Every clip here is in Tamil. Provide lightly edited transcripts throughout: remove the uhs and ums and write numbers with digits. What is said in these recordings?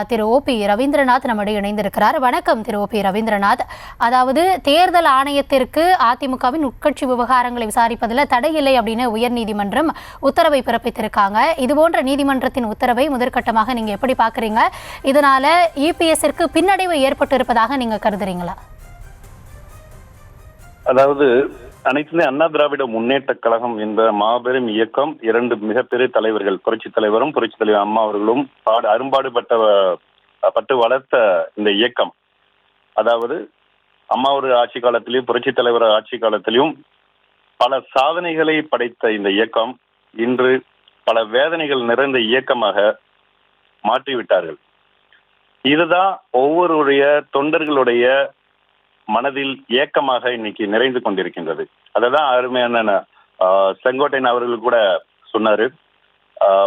திரு ஓ.பி. ரவீந்திரநாத் நம்முடைய இணைந்திருக்கிறார். வணக்கம் திரு ஓ.பி. ரவீந்திரநாத். அதாவது தேர்தல் ஆணையத்திற்கு அதிமுகவின் உட்கட்சி விவகாரங்களை விசாரிப்பதில் தடையில்லை அப்படின்னு உயர்நீதிமன்றம் உத்தரவை பிறப்பித்திருக்காங்க. இதுபோன்ற நீதிமன்றத்தின் உத்தரவை முதற்கட்டமாக நீங்க எப்படி பாக்குறீங்க? இதனால இபிஎஸ்ற்கு பின்னடைவு ஏற்பட்டு இருப்பதாக நீங்க கருதுறீங்களா? அதாவது அனைத்து அண்ணா திராவிட முன்னேற்ற கழகம் என்ற மாபெரும் இயக்கம், இரண்டு மிகப்பெரிய தலைவர்கள், புரட்சி தலைவரும் புரட்சி தலைவர் அம்மா அவர்களும் பட்டு வளர்த்த இந்த இயக்கம், அதாவது அம்மா ஒரு ஆட்சி காலத்திலும் புரட்சி தலைவர் ஆட்சி காலத்திலும் பல சாதனைகளை படைத்த இந்த இயக்கம் இன்று பல வேதனைகள் நிறைந்த இயக்கமாக மாற்றிவிட்டார்கள். இதுதான் ஒவ்வொருடைய தொண்டர்களுடைய மனதில் ஏக்கமாக இன்னைக்கு நிறைந்து கொண்டிருக்கின்றது. அததான் அருமையான செங்கோட்டையன் அவர்கள் கூட சொன்னாரு.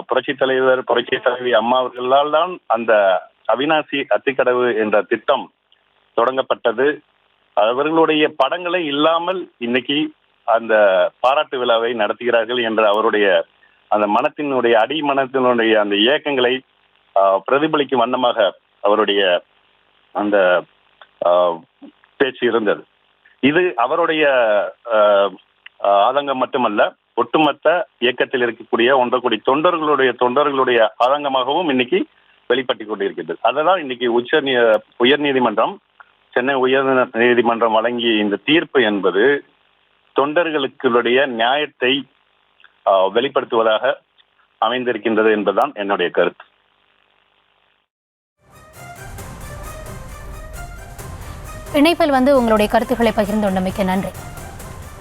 புரட்சி தலைவர் புரட்சி தலைவி அம்மா அவர்களால் தான் அந்த அவிநாசி அத்திக்கடவு என்ற திட்டம் தொடங்கப்பட்டது. அவர்களுடைய படங்களை இல்லாமல் இன்னைக்கு அந்த பாராட்டு விழாவை நடத்துகிறார்கள் என்ற அவருடைய அந்த மனத்தினுடைய அடிமனத்தினுடைய அந்த இயக்கங்களை பிரதிபலிக்கும் வண்ணமாக அவருடைய அந்த பேச்சு இருந்தது. இது அவருடைய ஆதங்கம் மட்டுமல்ல, ஒட்டுமொத்த இயக்கத்தில் இருக்கக்கூடிய 1 கோடி தொண்டர்களுடைய ஆதங்கமாகவும் இன்னைக்கு வெளிப்பட்டு கொண்டிருக்கிறது. அதனால் இன்னைக்கு உயர் நீதிமன்றம், சென்னை உயர் நீதிமன்றம் வழங்கிய இந்த தீர்ப்பு என்பது தொண்டர்களுடைய நியாயத்தை வெளிப்படுத்துவதாக அமைந்திருக்கின்றது என்பதுதான் என்னுடைய கருத்து. இணைப்பில் உங்களுடைய கருத்துக்களை பகிர்ந்து கொண்டமைக்கு நன்றி.